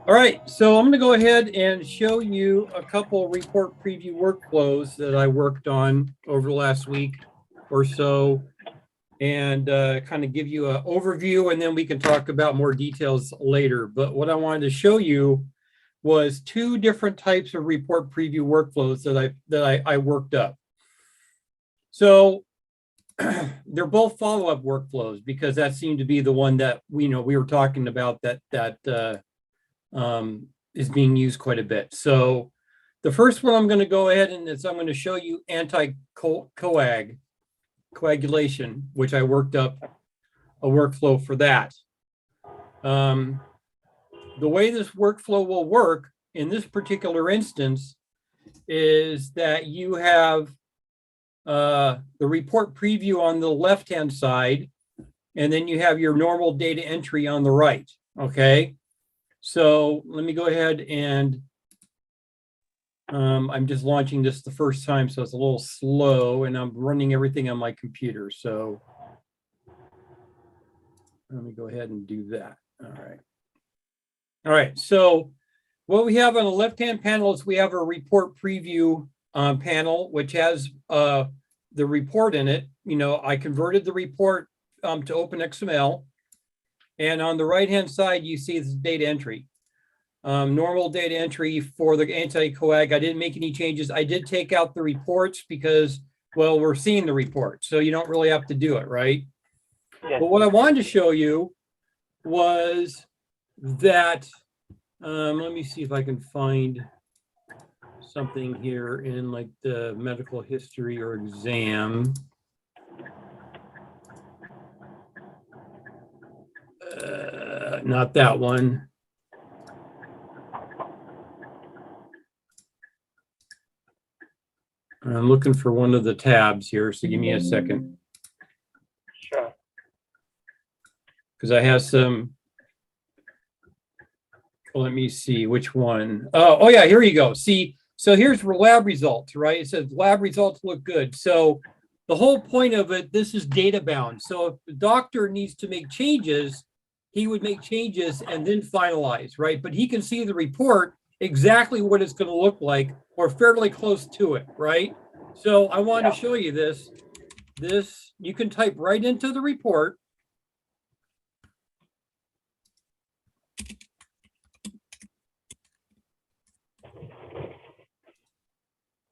All right, so I'm going to go ahead and show you a couple report preview workflows that I worked on over the last week or so, and kind of give you an overview, and then we can talk about more details later. But what I wanted to show you was two different types of report preview workflows that I worked up. So they're both follow-up workflows because that seemed to be the one that we were talking about that is being used quite a bit. So the first one I'm going to go ahead and I'm going to show you coagulation, which I worked up a workflow for that. The way this workflow will work in this particular instance is that you have the report preview on the left-hand side, and then you have your normal data entry on the right, okay? So let me go ahead and I'm just launching this the first time, so it's a little slow, and I'm running everything on my computer. So let me go ahead and do that. All right. All right. So what we have on the left-hand panel is we have a report preview panel, which has the report in it. You know, I converted the report to OpenXML. And on the right-hand side, you see this data entry. Normal data entry for the anti-coag. I didn't make any changes. I did take out the reports because, well, we're seeing the report, so you don't really have to do it, right? Yes. But what I wanted to show you was that, let me see if I can find something here in like the medical history or exam. Not that one. I'm looking for one of the tabs here, so give me a second. Sure. Because I have some, let me see which one. Oh yeah, here you go. See, so here's lab results, right? It says lab results look good. So the whole point of it, this is data bound. So if the doctor needs to make changes, he would make changes and then finalize, right? But he can see the report exactly what it's going to look like or fairly close to it, right? So I want to show you this. This you can type right into the report.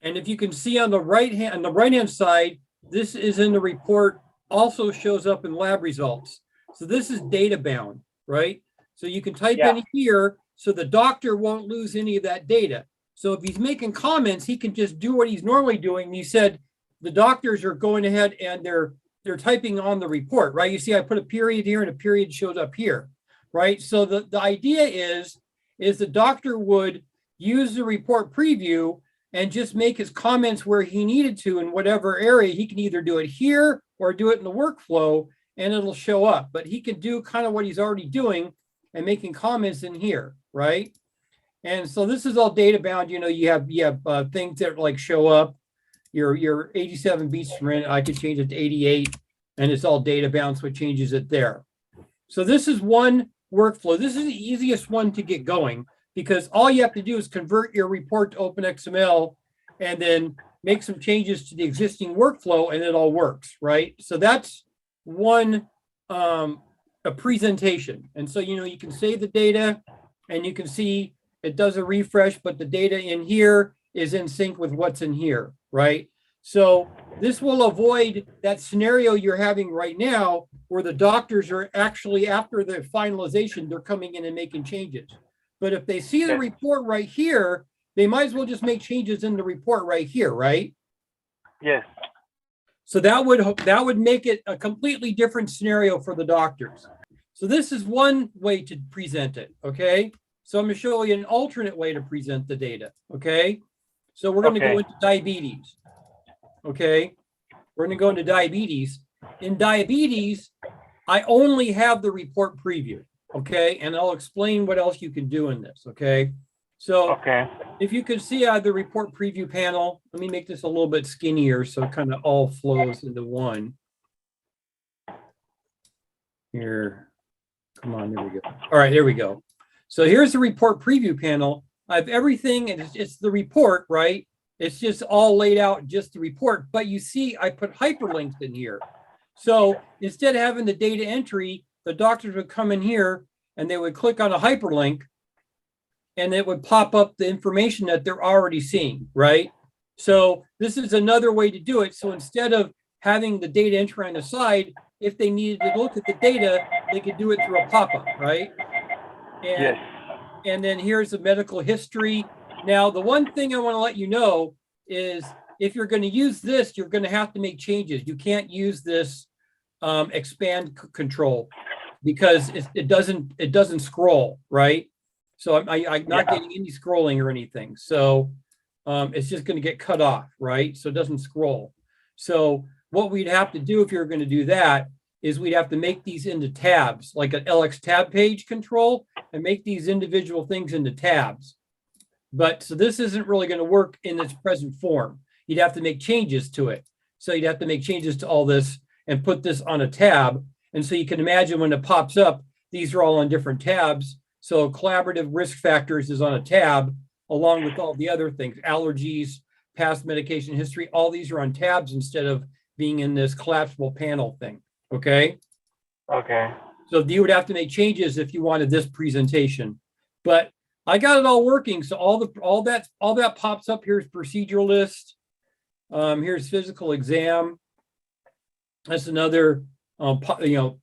And if you can see on the right-hand side, this is in the report, also shows up in lab results. So this is data bound, right? So you can type in here so the doctor won't lose any of that data. So if he's making comments, he can just do what he's normally doing. And you said the doctors are going ahead and they're typing on the report, right? You see, I put a period here and a period shows up here, right? So the idea is the doctor would use the report preview and just make his comments where he needed to in whatever area. He can either do it here or do it in the workflow and it'll show up. But he can do kind of what he's already doing and making comments in here, right? And so this is all data bound. You know, you have things that like show up. Your 87 beats per minute, I could change it to 88, and it's all data bound, so it changes it there. So this is one workflow. This is the easiest one to get going because all you have to do is convert your report to OpenXML and then make some changes to the existing workflow and it all works, right? So that's one, a presentation. And so, you know, you can save the data and you can see it does a refresh, but the data in here is in sync with what's in here, right? So this will avoid that scenario you're having right now where the doctors are actually, after the finalization, they're coming in and making changes. But if they see the report right here, they might as well just make changes in the report right here, right? Yes. So that would make it a completely different scenario for the doctors. So this is one way to present it, okay? So I'm going to show you an alternate way to present the data, okay? So we're going to go into diabetes, okay? We're going to go into diabetes. In diabetes, I only have the report preview, okay? And I'll explain what else you can do in this, okay? So if you can see out of the report preview panel, let me make this a little bit skinnier so it kind of all flows into one. Here, come on, there we go. All right, there we go. So here's the report preview panel. I have everything, and it's the report, right? It's just all laid out, just the report. But you see, I put hyperlinks in here. So instead of having the data entry, the doctors would come in here and they would click on a hyperlink and it would pop up the information that they're already seeing, right? So this is another way to do it. So instead of having the data entry on the side, if they needed to look at the data, they could do it through a pop-up, right? Yes. And then here's the medical history. Now, the one thing I want to let you know is if you're going to use this, you're going to have to make changes. You can't use this expand control because it doesn't scroll, right? So I'm not getting any scrolling or anything. So it's just going to get cut off, right? So it doesn't scroll. So what we'd have to do if you're going to do that is we'd have to make these into tabs, like an LX tab page control, and make these individual things into tabs. But so this isn't really going to work in its present form. You'd have to make changes to it. So you'd have to make changes to all this and put this on a tab. And so you can imagine when it pops up, these are all on different tabs. So collaborative risk factors is on a tab along with all the other things, allergies, past medication history, all these are on tabs instead of being in this collapsible panel thing. Okay. Okay. So you would have to make changes if you wanted this presentation, but I got it all working. So all that pops up. Here's procedure list. Here's physical exam. That's another,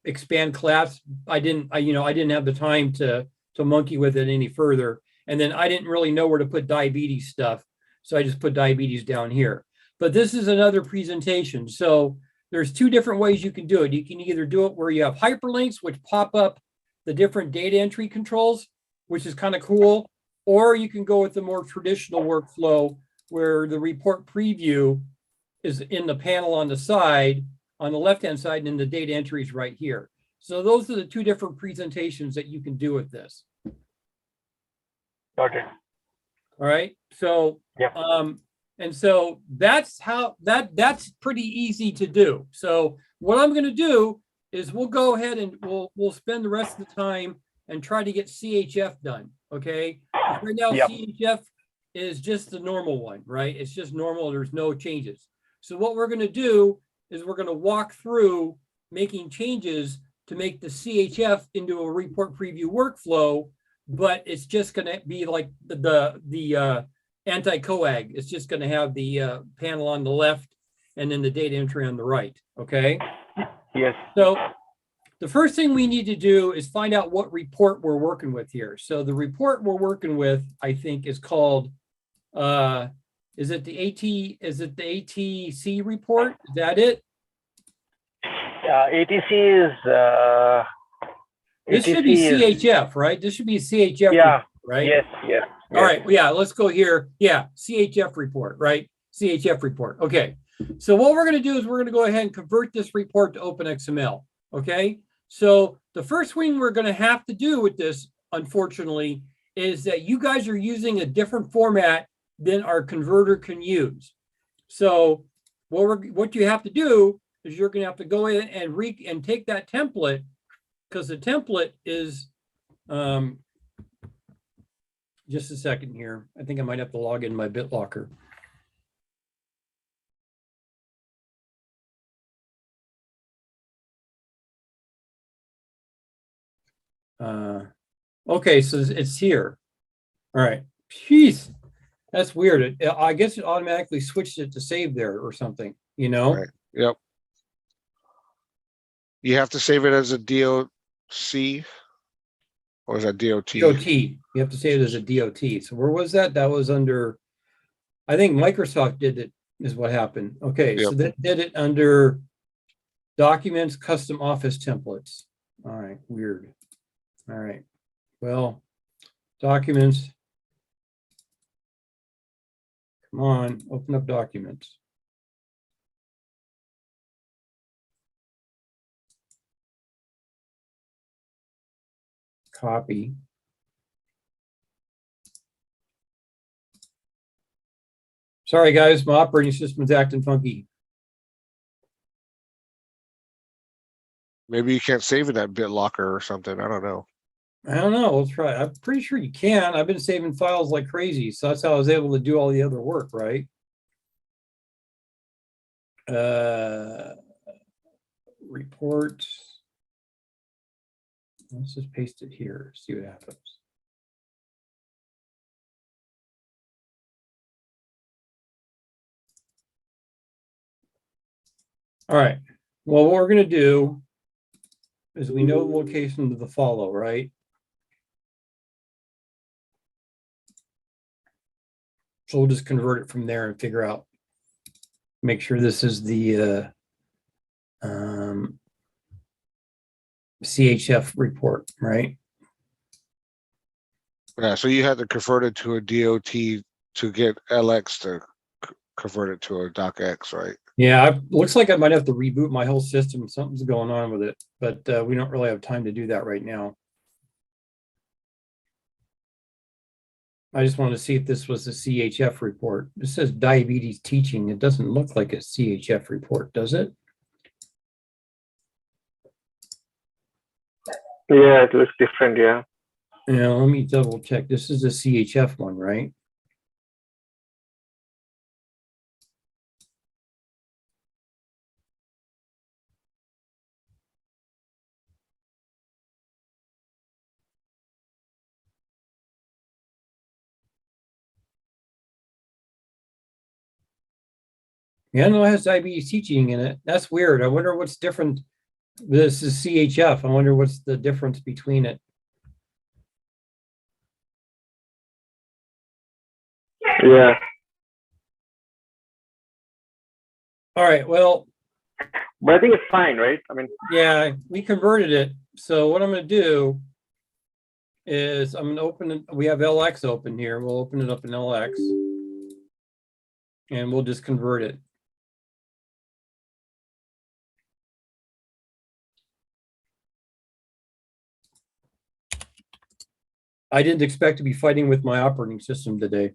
expand class. I didn't have the time to monkey with it any further. And then I didn't really know where to put diabetes stuff. So I just put diabetes down here. But this is another presentation. So there's two different ways you can do it. You can either do it where you have hyperlinks, which pop up the different data entry controls, which is kind of cool, or you can go with the more traditional workflow where the report preview is in the panel on the side, on the left-hand side, and then the data entry is right here. So those are the two different presentations that you can do with this. Got it. All right. So, yeah. And so that's how that's pretty easy to do. So what I'm going to do is we'll go ahead and we'll spend the rest of the time and try to get CHF done. Okay. Right now, CHF is just the normal one, right? It's just normal. There's no changes. So what we're going to do is we're going to walk through making changes to make the CHF into a report preview workflow, but it's just going to be like the anti-coag. It's just going to have the panel on the left and then the data entry on the right. Okay. Yes. So the first thing we need to do is find out what report we're working with here. So the report we're working with, I think, is called, is it the ATC report? Is that it? ATC is, this should be CHF, right? This should be a CHF report, right? Yes, yes. All right, well, yeah, let's go here. Yeah, CHF report, right? CHF report. Okay, so what we're going to do is we're going to go ahead and convert this report to OpenXML. Okay, so the first thing we're going to have to do with this, unfortunately, is that you guys are using a different format than our converter can use. So what you have to do is you're going to have to go in and take that template, because the template is just a second here. I think I might have to log in my BitLocker. Okay, so it's here. All right. Jeez, that's weird. I guess it automatically switched it to save there or something, you know? Right. Yep. You have to save it as a DOC or is that DOT? DOT. You have to save it as a DOT. So where was that? That was under, I think Microsoft did it, is what happened. Okay, so that did it under Documents, Custom Office Templates. All right, weird. All right, well, Documents. Come on, open up Documents. Copy. Sorry, guys, my operating system's acting funky. Maybe you can't save it at BitLocker or something. I don't know. I don't know. Let's try. I'm pretty sure you can. I've been saving files like crazy, so that's how I was able to do all the other work, right? Report. Let's just paste it here, see what happens. All right. Well, what we're going to do is we know the location of the follow, right? So we'll just convert it from there and figure out, make sure this is the CHF report, right? Yeah, so you had to convert it to a DOT to get LX to convert it to a docx, right? Yeah, looks like I might have to reboot my whole system. Something's going on with it, but we don't really have time to do that right now. I just wanted to see if this was a CHF report. It says diabetes teaching. It doesn't look like a CHF report, does it? Yeah, it looks different. Yeah. Yeah, let me double check. This is a CHF one, right? Yeah, no, it has diabetes teaching in it. That's weird. I wonder what's different. This is CHF. I wonder what's the difference between it. Yeah. All right, well, But I think it's fine, right? I mean, yeah, we converted it. So what I'm going to do is I'm going to open it. We have LX open here. We'll open it up in LX and we'll just convert it. I didn't expect to be fighting with my operating system today.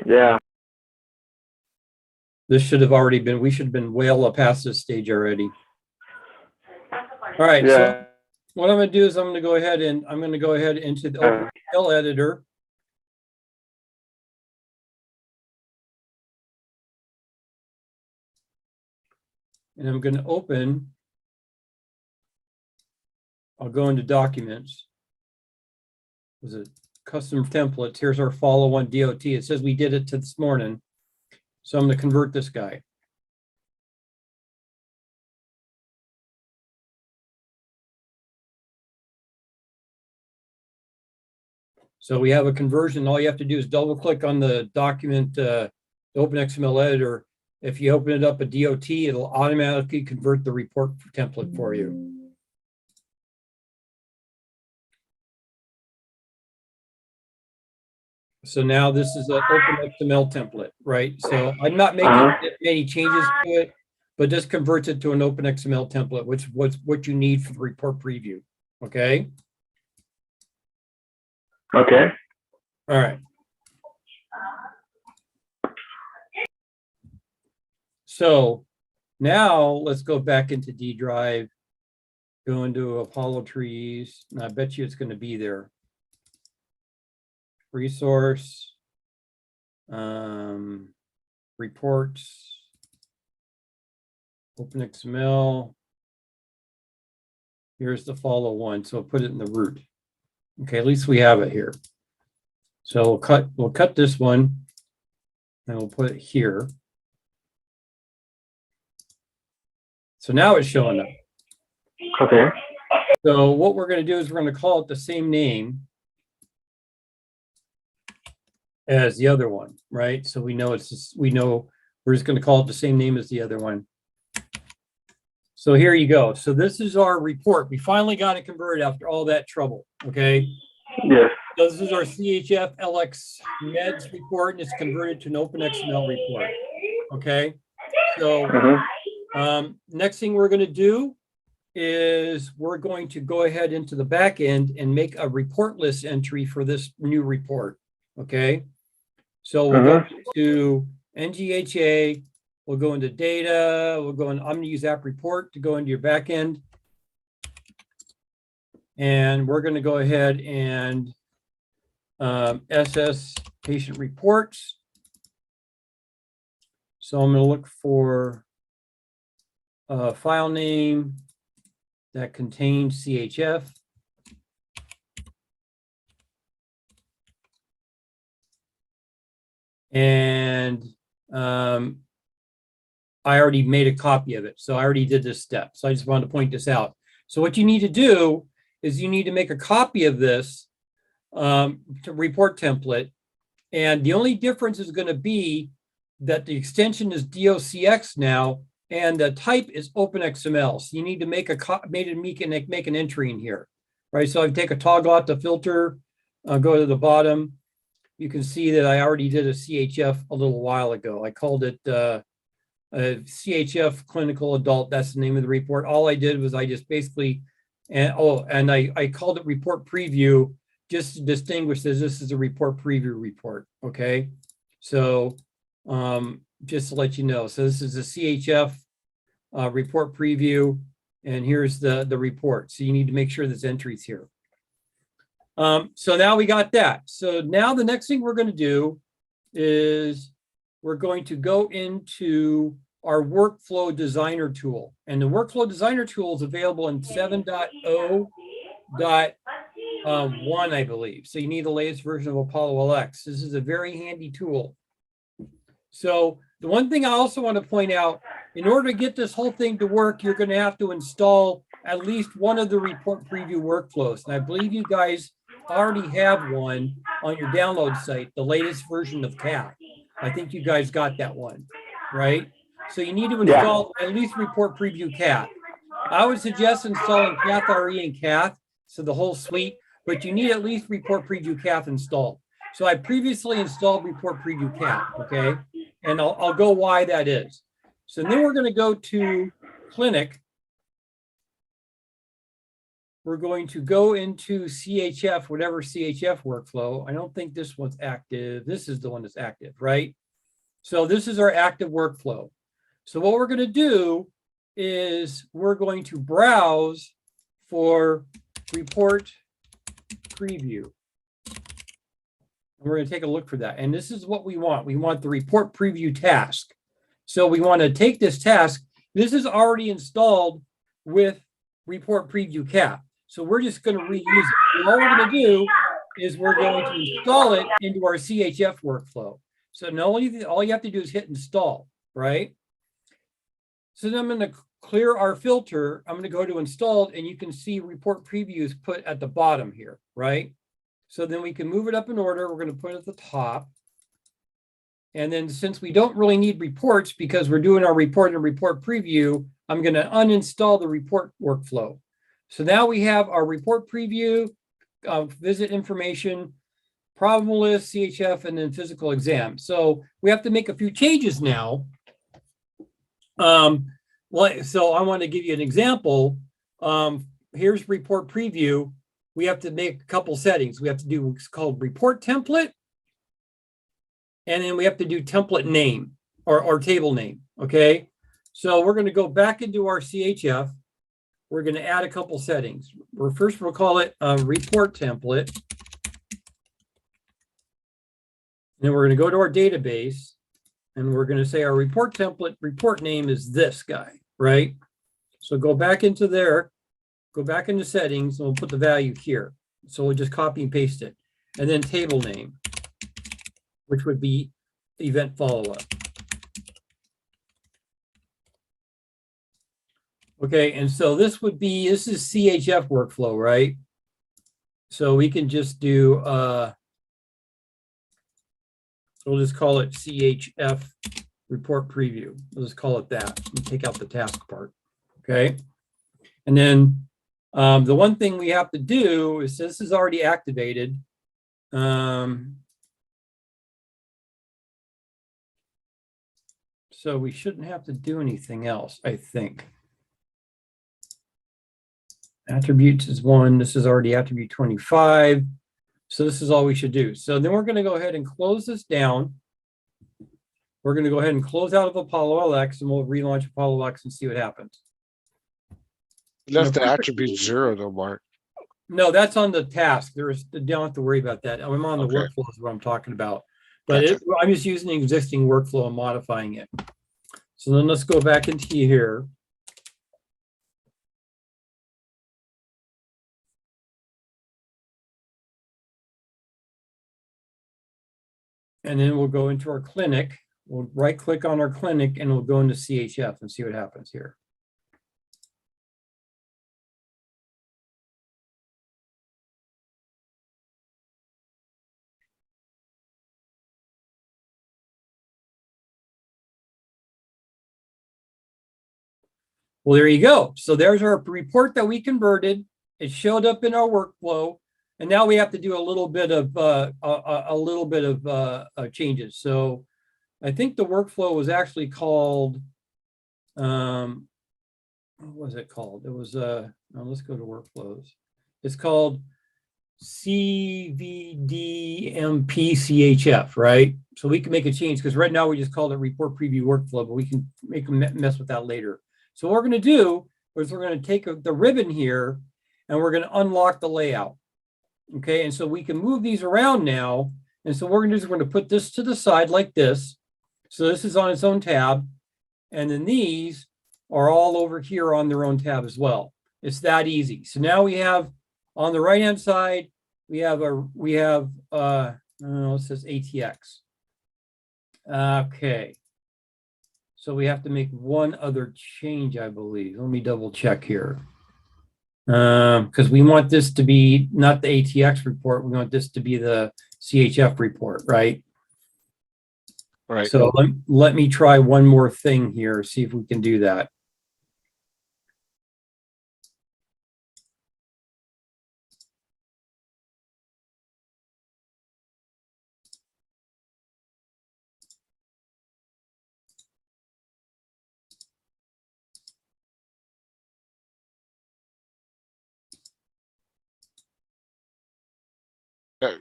yeah. This should have already been, we should have been well past this stage already. All right, Yeah. so what I'm going to do is I'm going to go ahead into the OpenGL editor. And I'm going to open, I'll go into documents. Was it custom templates? Here's our follow one DOT. It says we did it to this morning. So I'm going to convert this guy. So we have a conversion. All you have to do is double click on the document, the OpenXML editor. If you open it up a DOT, it'll automatically convert the report template for you. So now this is an OpenXML template, right? So I'm not making many changes to it, but just converts it to an OpenXML template, which was what you need for the report preview. Okay. Okay. All right. So now let's go back into D drive, go into Apollo trees. And I bet you it's going to be there. Resource, reports, OpenXML. Here's the follow one. So put it in the root. Okay, at least we have it here. So we'll cut this one and we'll put it here. So now it's showing up. Okay. So what we're going to do is we're going to call it the same name as the other one, right? So we know we're just going to call it the same name as the other one. So here you go. So this is our report. We finally got it converted after all that trouble. Okay. Yes. So this is our CHF LX meds report, and it's converted to an OpenXML report. Okay. So next thing we're going to do is we're going to go ahead into the back end and make a report list entry for this new report. Okay. So we'll go to NGHA, we'll go into data, I'm going to use app report to go into your back end. And we're going to go ahead and SS patient reports. So I'm going to look for a file name that contains CHF. And I already made a copy of it. So I already did this step. So I just wanted to point this out. So what you need to do is you need to make a copy of this to report template. And the only difference is going to be that the extension is docx now, and the type is OpenXML. So you need to make an entry in here, right? So I take a toggle out the filter, go to the bottom. You can see that I already did a CHF a little while ago. I called it CHF clinical adult. That's the name of the report. All I did was I just basically, I called it report preview just to distinguish that this is a report preview report. Okay. So just to let you know, so this is a CHF report preview, and here's the report. So you need to make sure there's entries here. So now we got that. So now the next thing we're going to do is we're going to go into our workflow designer tool. And the workflow designer tool is available in 7.0.1, I believe. So you need the latest version of Apollo LX. This is a very handy tool. So the one thing I also want to point out, in order to get this whole thing to work, you're going to have to install at least one of the report preview workflows. And I believe you guys already have one on your download site, the latest version of CAT. I think you guys got that one, right? So you need to install at least report preview CAT. I would suggest installing CAT RE and CAT, so the whole suite, but you need at least report preview CAT installed. So I previously installed report preview CAT, okay? And I'll go why that is. So then we're going to go to clinic. We're going to go into CHF, whatever CHF workflow. I don't think this one's active. This is the one that's active, right? So this is our active workflow. So what we're going to do is we're going to browse for report preview. And we're going to take a look for that. And this is what we want. We want the report preview task. So we want to take this task. This is already installed with report preview CAT. So we're just going to reuse it. And all we're going to do is we're going to install it into our CHF workflow. So all you have to do is hit install, right? So then I'm going to clear our filter. I'm going to go to installed, and you can see report previews put at the bottom here, right? So then we can move it up in order. We're going to put it at the top. And then since we don't really need reports because we're doing our report and report preview, I'm going to uninstall the report workflow. So now we have our report preview, visit information, problem list, CHF, and then physical exam. So we have to make a few changes now. So I want to give you an example. Here's report preview. We have to make a couple settings. We have to do what's called report template. And then we have to do template name or table name, okay? So we're going to go back into our CHF. We're going to add a couple settings. First, we'll call it a report template. And then we're going to go to our database, and we're going to say our report template report name is this guy, right? So go back into there, go back into settings, and we'll put the value here. So we'll just copy and paste it. And then table name, which would be event follow-up. Okay, and so this is CHF workflow, right? So we can just do, we'll just call it CHF report preview. We'll just call it that and take out the task part, okay? And then the one thing we have to do is this is already activated. So we shouldn't have to do anything else, I think. Attributes is 1. This is already attribute 25. So this is all we should do. So then we're going to go ahead and close this down. We're going to go ahead and close out of Apollo LX, and we'll relaunch Apollo LX and see what happens. You left the attribute 0 though, Mark. No, that's on the task. Don't have to worry about that. I'm on the Okay. workflow is what I'm talking about. But Gotcha. I'm just using the existing workflow and modifying it. So then let's go back into here. And then we'll go into our clinic. We'll right click on our clinic and we'll go into CHF and see what happens here. Well, there you go. So there's our report that we converted. It showed up in our workflow. And now we have to do a little bit of changes. So I think the workflow was actually called, what was it called? It was, let's go to workflows. It's called CVDMPCHF, right? So we can make a change because right now we just called it report preview workflow, but we can make a mess with that later. So what we're going to do is we're going to take the ribbon here and we're going to unlock the layout. Okay, and so we can move these around now. And so what we're going to do is we're going to put this to the side like this. So this is on its own tab. And then these are all over here on their own tab as well. It's that easy. So now we have on the right-hand side, it says ATX. Okay. So we have to make one other change, I believe. Let me double check here. Because we want this to be not the ATX report. We want this to be the CHF report, right? Right. So let me try one more thing here, see if we can do that.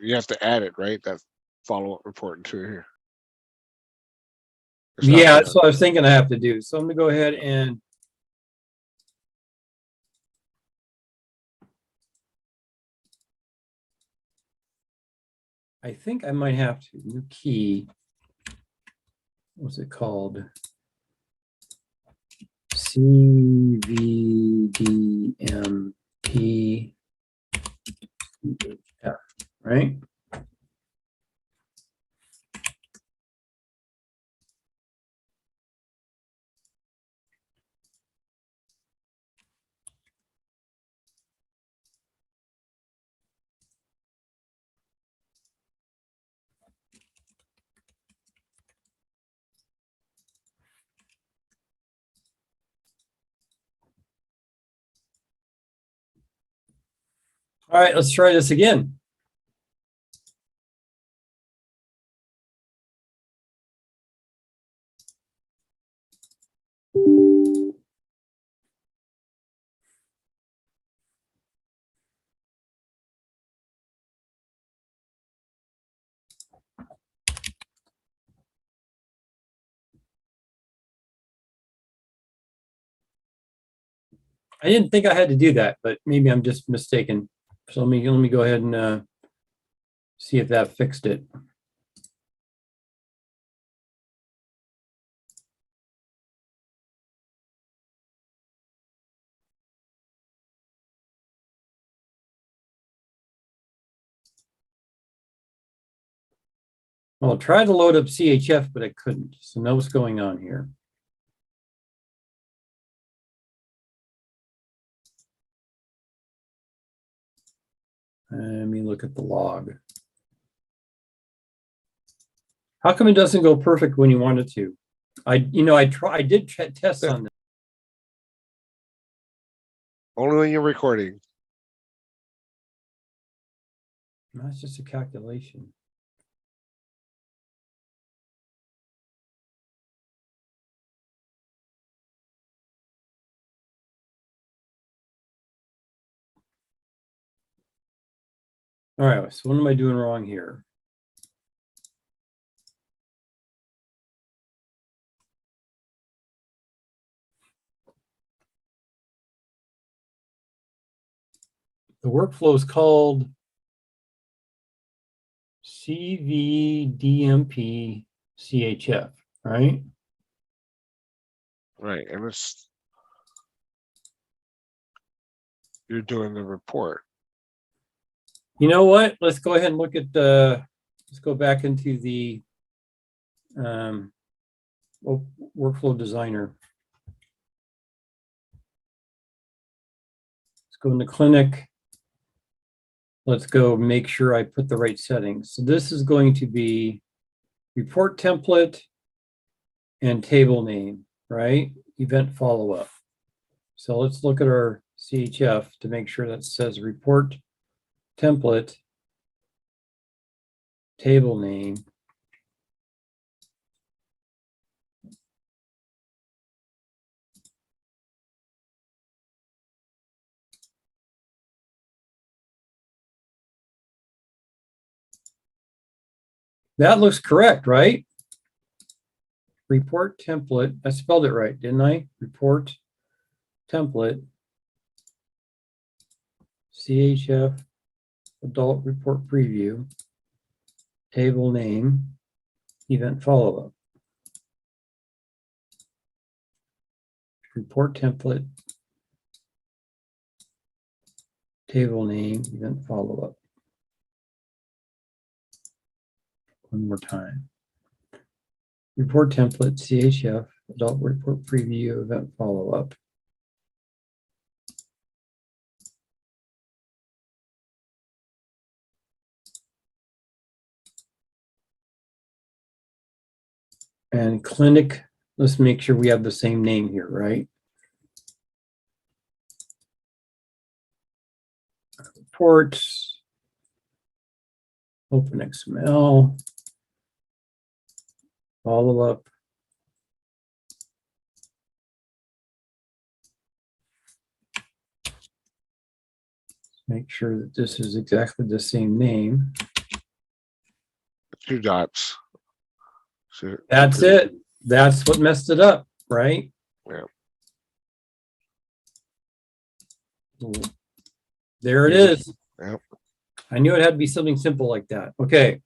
You have to add it, right? That follow-up report into here. It's not Yeah, there. that's what I was thinking I have to do. So I'm gonna go ahead and I think I might have to new key. What's it called? CVDMP, right? All right, let's try this again. I didn't think I had to do that, but maybe I'm just mistaken. So let me go ahead and see if that fixed it. Well, I tried to load up CHF, but I couldn't. So know what's going on here. Let me look at the log. How come it doesn't go perfect when you want it to? I did tests on this. Only when you're recording. That's just a calculation. All right, so what am I doing wrong here? The workflow is called CVDMP CHF, right? Right, and you're doing the report. You know what? Let's go ahead and look at let's go back into the workflow designer. Let's go into clinic. Let's go make sure I put the right settings. So this is going to be report template and table name, right? Event follow-up. So let's look at our CHF to make sure that says report template, table name. That looks correct, right? Report template. I spelled it right, didn't I? Report template, CHF, adult report preview, table name, event follow-up. Report template, table name, event follow-up. One more time. Report template, CHF, adult report preview, event follow-up. And clinic, let's make sure we have the same name here, right? Reports, open XML, follow-up. Make sure that this is exactly the same name. 2 dots. So That's it. That's what messed it up, right? Yeah. There it is. Yep. I knew it had to be something simple like that. Okay.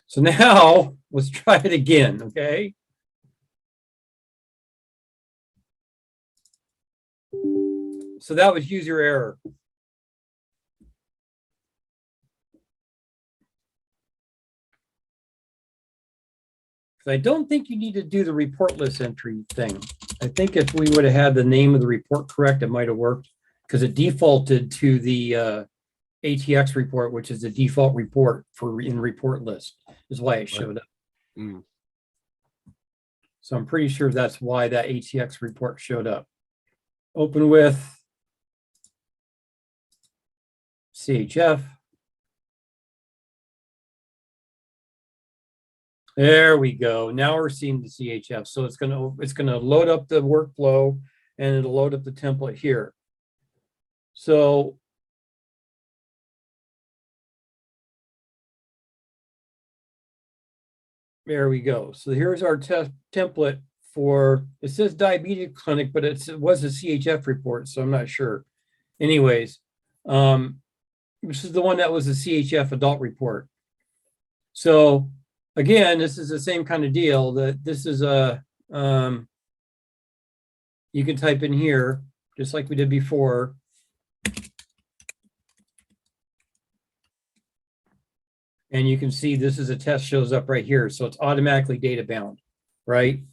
So now let's try it again, okay? So that was user error. I don't think you need to do the report list entry thing. I think if we would have had the name of the report correct, it might have worked because it defaulted to the ATX report, which is the default report for in report list, is why it showed up. Mm. So I'm pretty sure that's why that ATX report showed up. Open with CHF. There we go. Now we're seeing the CHF. So it's gonna load up the workflow and it'll load up the template here. So there we go. So here's our test template for, it says diabetes clinic, but it was a CHF report, so I'm not sure. Anyways, this is the one that was a CHF adult report. So again, this is the same kind of deal that this is a, you can type in here, just like we did before. And you can see this is a test shows up right here. So it's automatically data bound, right?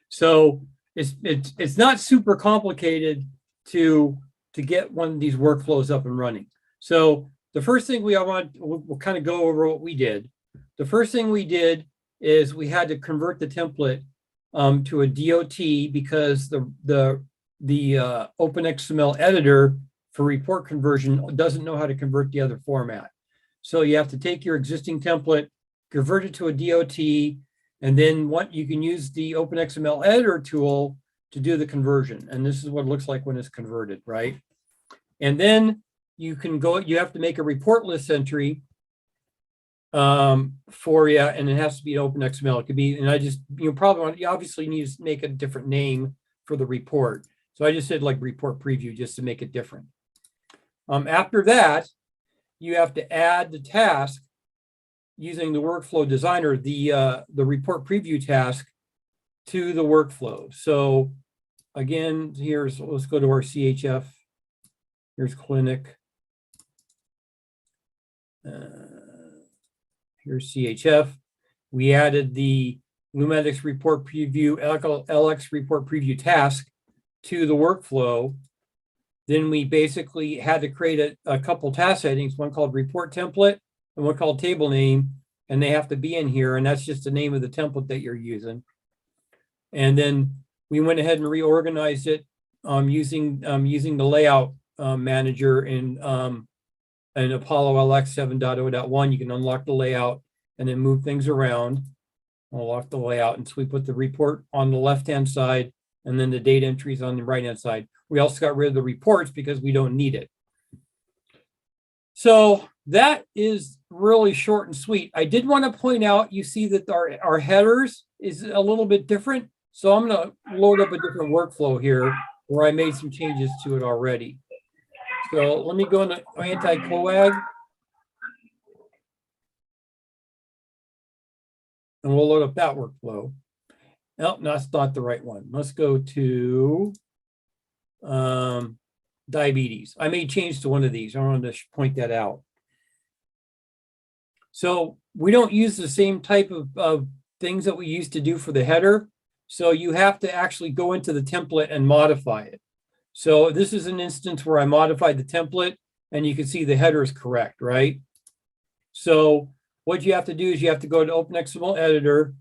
So it's not super complicated to get one of these workflows up and running. So the first thing we'll kind of go over what we did. The first thing we did is we had to convert the template to a DOT because the OpenXML editor for report conversion doesn't know how to convert the other format. So you have to take your existing template, convert it to a DOT, and then you can use the OpenXML editor tool to do the conversion. And this is what it looks like when it's converted, right? And then you have to make a report list entry for you, and it has to be OpenXML. It could be, and you obviously need to make a different name for the report. So I just said like report preview just to make it different. After that, you have to add the task using the workflow designer, the report preview task to the workflow. So again, let's go to our CHF. Here's clinic. Here's CHF. We added the Lumedx report preview, LX report preview task to the workflow. Then we basically had to create a couple task headings, one called report template and one called table name, and they have to be in here, and that's just the name of the template that you're using. And then we went ahead and reorganized it using the layout manager in Apollo LX 7.0.1. You can unlock the layout and then move things around. Unlock the layout, and so we put the report on the left-hand side and then the data entries on the right-hand side. We also got rid of the reports because we don't need it. So that is really short and sweet. I did want to point out, you see that our headers is a little bit different. So I'm going to load up a different workflow here where I made some changes to it already. So let me go into anti-coag. And we'll load up that workflow. No, that's not the right one. Let's go to diabetes. I made change to one of these. I wanted to point that out. So we don't use the same type of things that we used to do for the header. So you have to actually go into the template and modify it. So this is an instance where I modified the template and you can see the header is correct, right? So what you have to do is you have to go to OpenXML editor.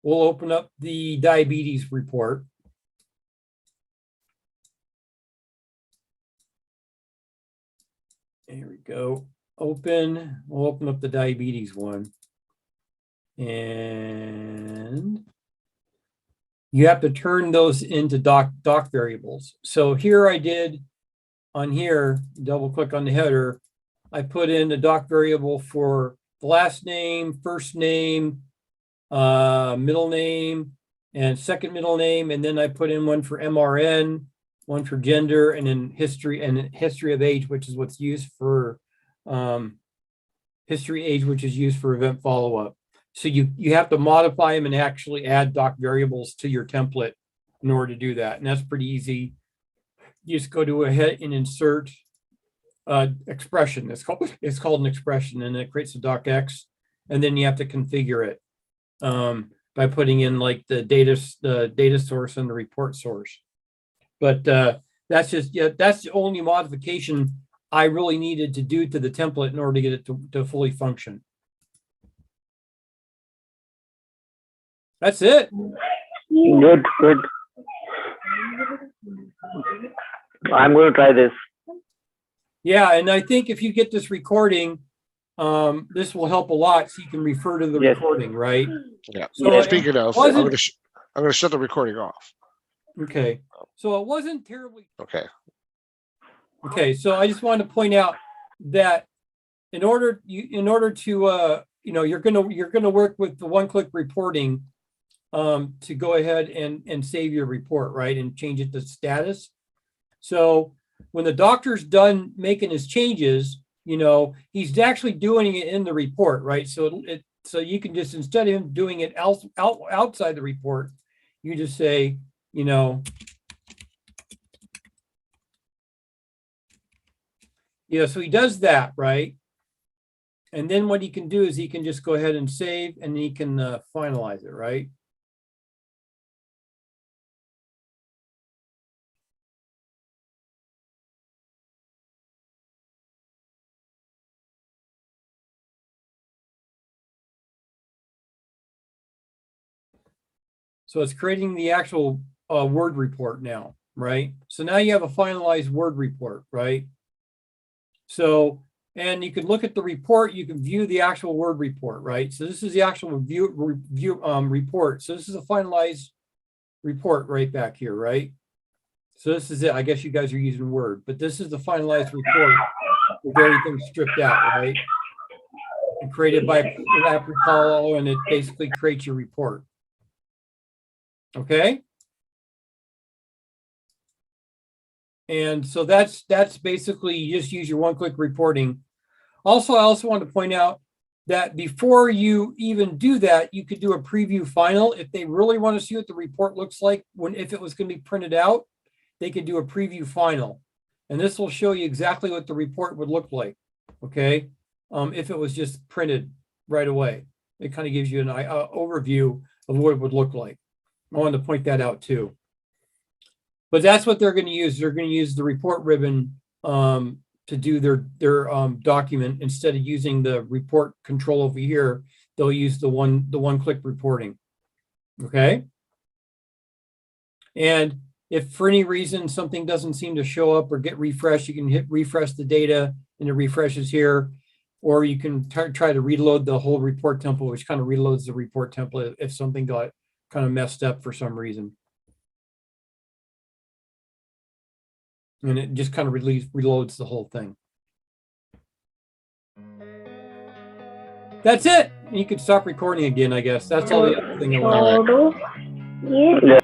We'll open up the diabetes report. There we go. We'll open up the diabetes one. And you have to turn those into doc variables. So here I did on here, double click on the header. I put in a doc variable for the last name, first name, middle name, and second middle name. And then I put in one for MRN, one for gender, and then history of age, which is what's used for history age, which is used for event follow-up. So you have to modify them and actually add doc variables to your template in order to do that. And that's pretty easy. You just go to ahead and insert expression. It's called an expression, and it creates a docx, and then you have to configure it by putting in like the data source and the report source. But that's the only modification I really needed to do to the template in order to get it to fully function. That's it. Good, good. I'm going to try this. Yeah, and I think if you get this recording, this will help a lot, so you can refer to the recording, right? Yeah. So speaking of, I'm going to shut the recording off. Okay. So it wasn't terribly. Okay. Okay. So I just wanted to point out that in order to you're gonna work with the one-click reporting to go ahead and save your report, right, and change it to status. So when the doctor's done making his changes, he's actually doing it in the report, right? So so you can just, instead of him doing it outside the report, you just say, so he does that, right? And then what he can do is he can just go ahead and save, and he can finalize it, right? So it's creating the actual Word report now, right? So now you have a finalized Word report, right? So, and you can look at the report, you can view the actual Word report, right? So this is the actual report. So this is a finalized report right back here, right? So this is it. I guess you guys are using Word, but this is the finalized report with everything stripped out, right? And created by Apollo, and it basically creates your report. Okay. And so that's basically, you just use your one-click reporting. Also, I also want to point out that before you even do that, you could do a preview final. If they really want to see what the report looks like if it was going to be printed out, they could do a preview final. And this will show you exactly what the report would look like, okay? If it was just printed right away. It kind of gives you an overview of what it would look like. I wanted to point that out too. But that's what they're going to use. They're going to use the report ribbon to do their document instead of using the report control over here. They'll use the one-click reporting. Okay. And if for any reason something doesn't seem to show up or get refreshed, you can hit refresh the data and it refreshes here. Or you can try to reload the whole report template, which kind of reloads the report template if something got kind of messed up for some reason. And it just kind of reloads the whole thing. That's it. You can stop recording again, I guess. That's all the other thing I want to Yeah.